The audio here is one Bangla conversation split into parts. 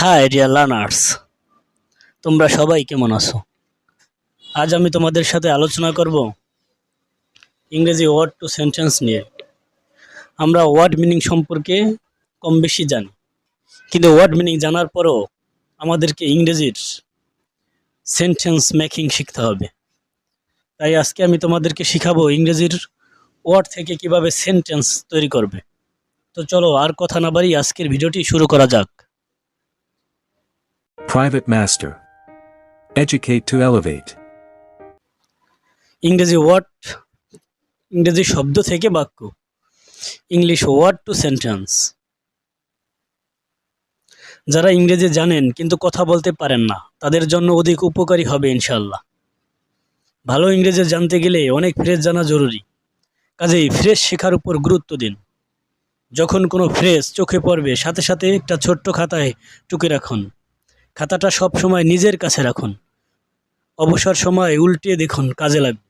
হাই ডিয়ার লার্নার্স, তোমরা সবাই কেমন আছো? আজ আমি তোমাদের সাথে আলোচনা করব ইংরেজি ওয়ার্ড টু সেন্টেন্স নিয়ে। আমরা ওয়ার্ড মিনিং সম্পর্কে কম বেশি জানি, কিন্তু ওয়ার্ড মিনিং জানার পরও আমাদেরকে ইংরেজির সেন্টেন্স মেকিং শিখতে হবে। তাই আজকে আমি তোমাদেরকে শিখাবো ইংরেজির ওয়ার্ড থেকে কিভাবে সেন্টেন্স তৈরি করবে। তো চলো আর কথা না বাড়িয়ে আজকের ভিডিওটি শুরু করা যাক। Private Master. Educate to elevate. ইংরেজি শব্দ থেকে বাক্য, ইংলিশ ওয়ার্ড টু সেন্টেন্স। যারা ইংরেজি জানেন কিন্তু কথা বলতে পারেন না, তাদের জন্য অধিক উপকারী হবে ইনশাআল্লাহ। ভালো ইংরেজি জানতে গেলে অনেক ফ্রেজ জানা জরুরি, কাজেই ফ্রেজ শেখার উপর গুরুত্ব দিন। যখন কোনো ফ্রেজ চোখে পড়বে সাথে সাথে একটা ছোট্ট খাতায় টুকে রাখুন। খাতাটা সব সময় নিজের কাছে রাখুন, অবসর সময় উল্টিয়ে দেখুন, কাজে লাগবে।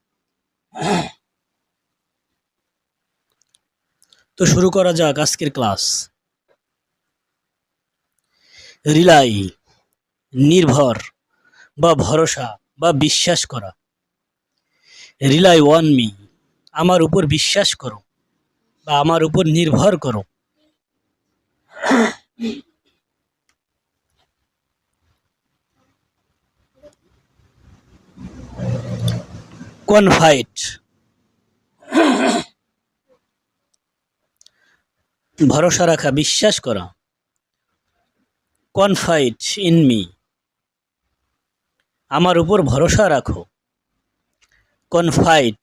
তো শুরু করা যাক আজকের ক্লাস। রিলাই, নির্ভর বা ভরসা বা বিশ্বাস করা। রিলাই অন মি, আমার উপর বিশ্বাস করো বা আমার উপর নির্ভর করো। কনফাইড, ভরসা রাখা, বিশ্বাস করা। কনফাইড ইন মি, আমার উপর ভরসা রাখো। কনফাইড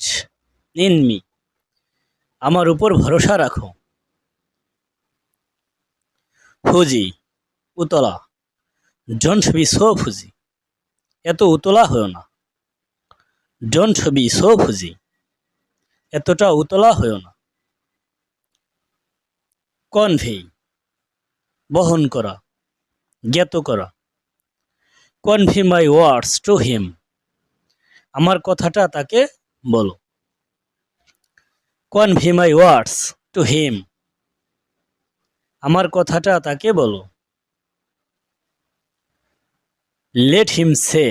ইন মি, আমার উপর ভরসা রাখো। ফুজি, উতলা। ডোন্ট বি সো ফুজি, এত উতলা হয়েও না। ডোন্ট বি সো ফুজি, এতটা উতলা হয়েও না। কনভে, বহন করা, জ্ঞাত করা। Convey my words to him, আমার কথাটা তাকে বলো। Convey my words to him, আমার কথাটা তাকে বলো। লেট হিম সে,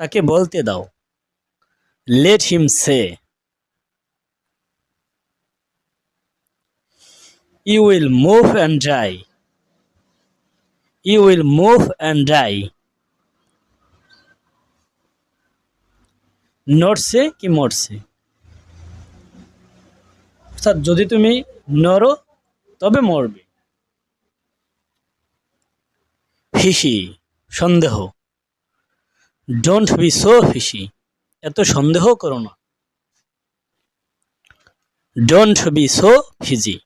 তাকে বলতে দাও। Let him say. You will move and die, you will move and die. নড়ছে কি মরছে, অর্থাৎ যদি তুমি নড়ো তবে মরবে। ফিশি, সন্দেহ। ডোন্ট বি সো ফিশি, এত সন্দেহ করো না। ডোন্ট বি সো ফিজি,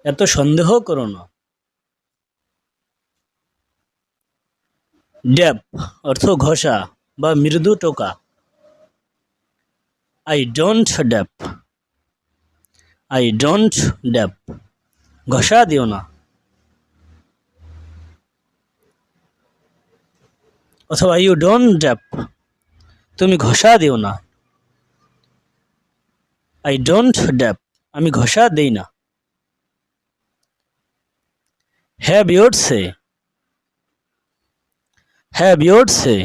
এত সন্দেহ করো না। ড্যাব অর্থ ঘষা বা মৃদু টোকা। I don't dab, I don't dab, ঘষা দিও না। অথবা ইউ ডোন্ট ড্যাব, তুমি ঘষা দিও না। আই ডোন্ট ড্যাব, আমি ঘষা দেই না। Have your say, have your say,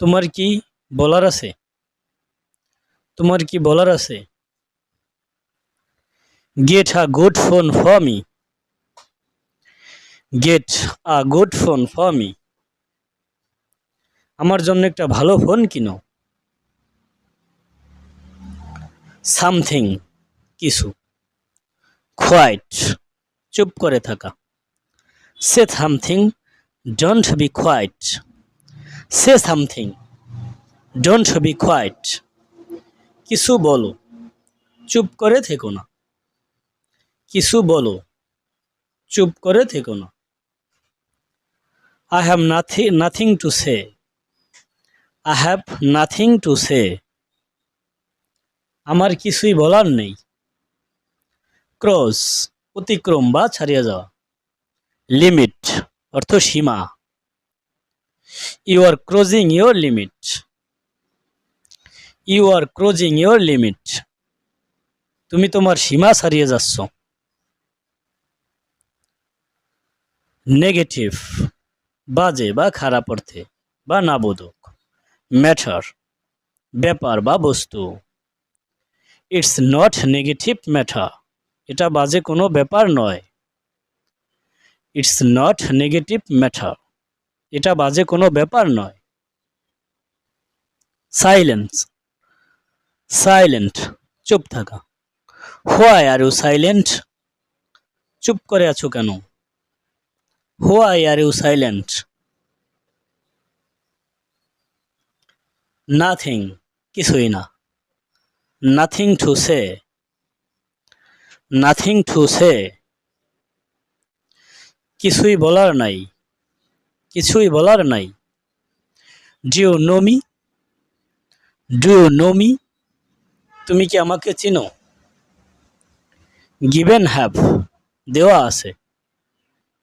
তোমার কি বলার আছে, তোমার কি বলার আছে। Get a good phone for me, get a good phone for me, আমার জন্য একটা ভালো ফোন কিনো। সামথিং, কিছু। কোয়াইট, চুপ করে থাকা। Say something, don't be quiet. Say something, don't be quiet, কিছু বলো, চুপ করে থেকো না। কিছু বলো, চুপ করে থেকো না। I have nothing to say, I have nothing to সে, আমার কিছুই বলার নেই। ক্রস, অতিক্রম বা ছাড়িয়ে যাওয়া। লিমিট অর্থ সীমা। You are crossing your limit, you are crossing your limit, তুমি তোমার সীমা ছাড়িয়ে যাচ্ছ। নেগেটিভ, বাজে বা খারাপ অর্থে বা নাবোধক। ম্যাটার, ব্যাপার বা বস্তু। ইটস নট নেগেটিভ ম্যাটার, এটা বাজে কোনো ব্যাপার নয়। ইটস নট নেগেটিভ ম্যাটার, এটা বাজে কোনো ব্যাপার নয়। সাইলেন্স, সাইলেন্ট, চুপ থাকা। হোয়াই আর ইউ সাইলেন্ট, চুপ করে আছো কেন? Why are you silent? Nothing, কিছুই না। Nothing to say, nothing to say, কিছুই বলার নাই, কিছুই বলার নাই। Do you know me, do you know me, তুমি কি আমাকে চিনো? গিভেন হ্যাভ, দেওয়া আছে।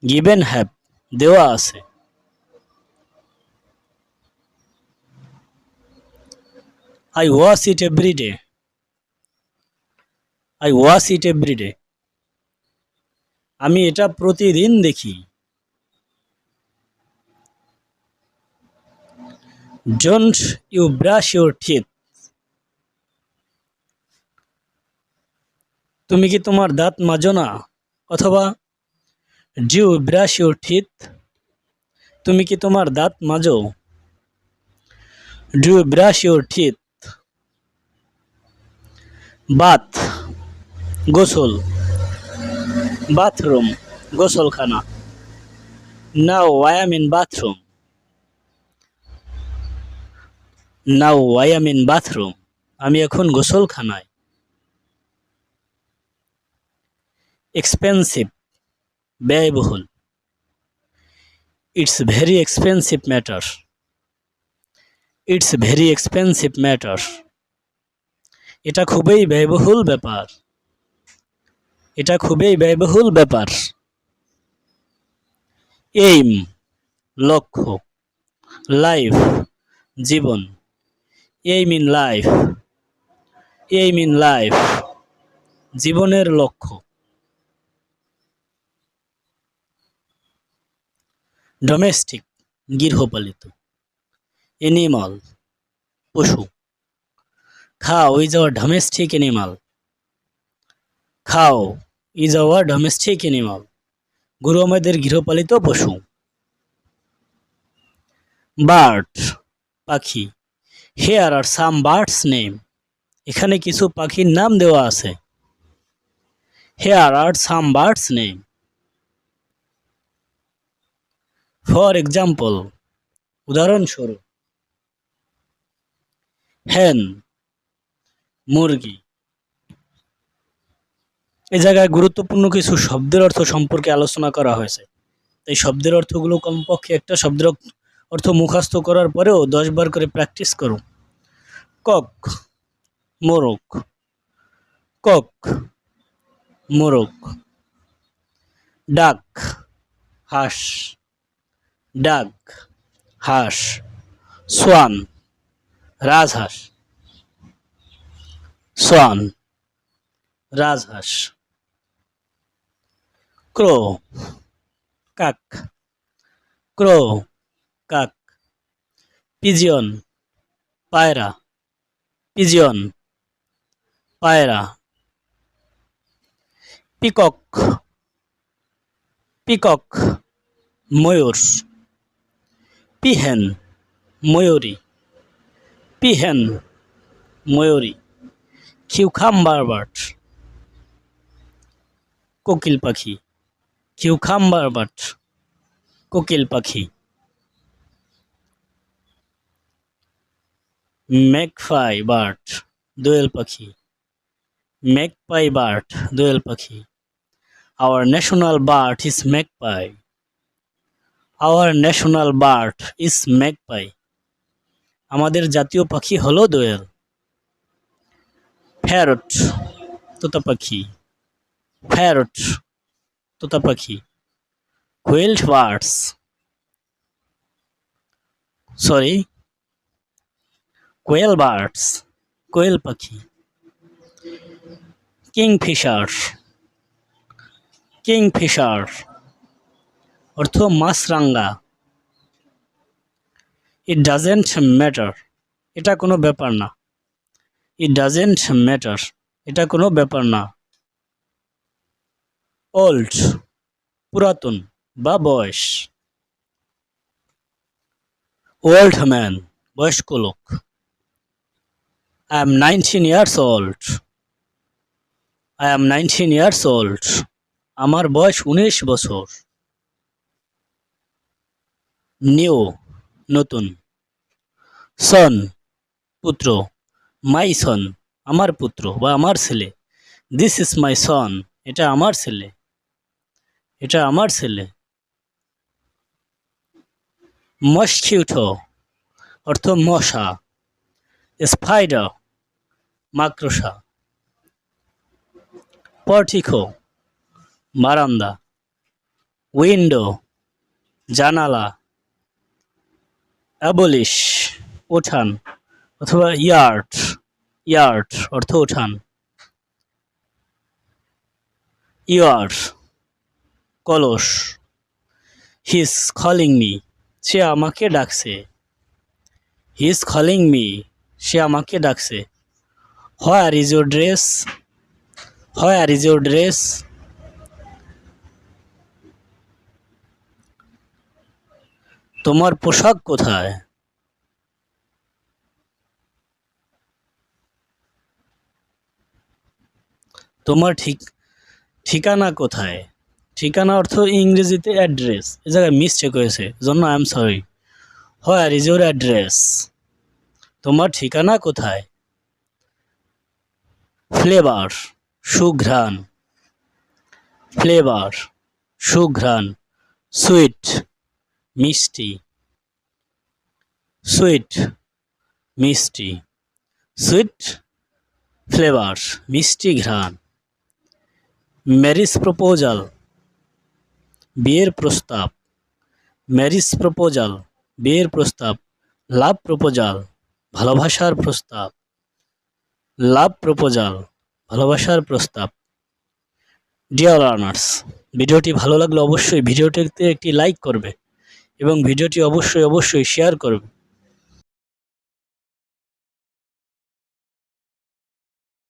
গিভেন হ্যাভ, দেওয়া আছে। I wash it every day, I wash it every day, আমি এটা প্রতিদিন দেখি। Don't you brush your teeth, তুমি কি তোমার দাঁত মাজো না? অথবা do you brush your teeth, তুমি কি তোমার দাঁত মাজো? Do you brush your teeth. Bath, গোসল। বাথরুম, গোসলখানা। Now I am in bathroom, now I am in bathroom, আমি এখন গোসলখানায়। এক্সপেন্সিভ, ব্যয়বহুল। It's very expensive matter, it's very expensive matter, এটা খুবই ব্যয়বহুল ব্যাপার, এটা খুবই ব্যয়বহুল ব্যাপার। এইম, লক্ষ্য। লাইফ, জীবন। Aim in life, aim in life, জীবনের লক্ষ্য। ডোমেস্টিক, গৃহপালিত। এনিমাল, পশু। Cow is our domestic animal, cow is our domestic animal, গরু আমাদের গৃহপালিত পশু। বার্ড, পাখি। Here are some birds name, এখানে কিছু পাখির নাম দেওয়া আছে। Here are some birds name. For example, উদাহরণস্বরূপ। হেন, মুরগি। এই জায়গায় গুরুত্বপূর্ণ কিছু শব্দের অর্থ সম্পর্কে আলোচনা করা হয়েছে। এই শব্দের অর্থগুলো কমপক্ষে একটা শব্দের অর্থ মুখস্থ করার পরেও 10 বার করে প্র্যাকটিস করো। কক, মোরগ। কক, মোরগ। ডাক, হাঁস। ডাক, হাঁস। সোয়ান, রাজহাঁস। সোয়ান, রাজহাঁস। ক্রো, কাক। ক্রো, কাক। পিজিয়ন, পায়রা। পিজিয়ন, পায়রা। পিকক, পিকক, ময়ূর। পিহেন, ময়ূরী। পিহেন, ময়ূরী। কিউকাম্বার বার্ড, কোকিল পাখি। কিউকাম্বার বার্ড, কোকিল পাখি। ম্যাকপাই বার্ড, দোয়েল পাখি। ম্যাকপাই বার্ড, দোয়েল পাখি। Our national bird is magpie, our national bird is magpie, আমাদের জাতীয় পাখি হলো দোয়েল। প্যারট, তোতা পাখি। প্যারট, তোতা পাখি। কোয়েল বার্ডস, সরি, কোয়েল বার্ডস, কোয়েল পাখি। কিংফিশার, কিংফিশার, অর্থ মাছরাঙ্গা। ইট ডাজেন্ট ম্যাটার, এটা কোনো ব্যাপার না। ইট ডাজেন্ট ম্যাটার, এটা কোনো ব্যাপার না। ওল্ড, পুরাতন বা বয়স। ওল্ড ম্যান, বয়স্ক লোক। I am 19 years old. I am 19 years old, আমার বয়স 19 বছর। নিউ, নতুন। সন, পুত্র। মাই সন, আমার পুত্র বা আমার ছেলে। দিস ইজ মাই সন, এটা আমার ছেলে। এটা আমার ছেলে। মস্কিউটো, অর্থ মশা। স্পাইডার, মাকড়সা। পর্টিকো, বারান্দা। উইন্ডো, জানালা। অ্যাবলিশ, উঠান অথবা ইয়ার্ড। ইয়ার্ড অর্থ উঠান। ইয়ার, কলস। হি ইজ কলিং মি, সে আমাকে ডাকছে। হি ইজ কলিং মি, সে আমাকে ডাকছে। Where is your dress? Where is your dress? তোমার পোশাক কোথায়? তোমার ঠিকানা কোথায়? ঠিকানা অর্থ ইংরেজিতে অ্যাড্রেস, এ জায়গায় মিস্টেক হয়েছে, জন্য I am sorry. Where is your address? তোমার ঠিকানা কোথায়? ফ্লেভার, সুঘ্রাণ। ফ্লেভার, সুঘ্রাণ। সুইট, মিষ্টি। সুইট, মিষ্টি। সুইট ফ্লেভার, মিষ্টি ঘ্রাণ। ম্যারিজ প্রপোজাল, বিয়ের প্রস্তাব। ম্যারিজ প্রপোজাল, বিয়ের প্রস্তাব। লাভ প্রপোজাল, ভালোবাসার প্রস্তাব। লাভ প্রপোজাল, ভালোবাসার প্রস্তাব। ডিয়ার লার্নার্স, ভিডিওটি ভালো লাগলে অবশ্যই ভিডিওটিতে একটি লাইক করবে এবং ভিডিওটি অবশ্যই শেয়ার করবে।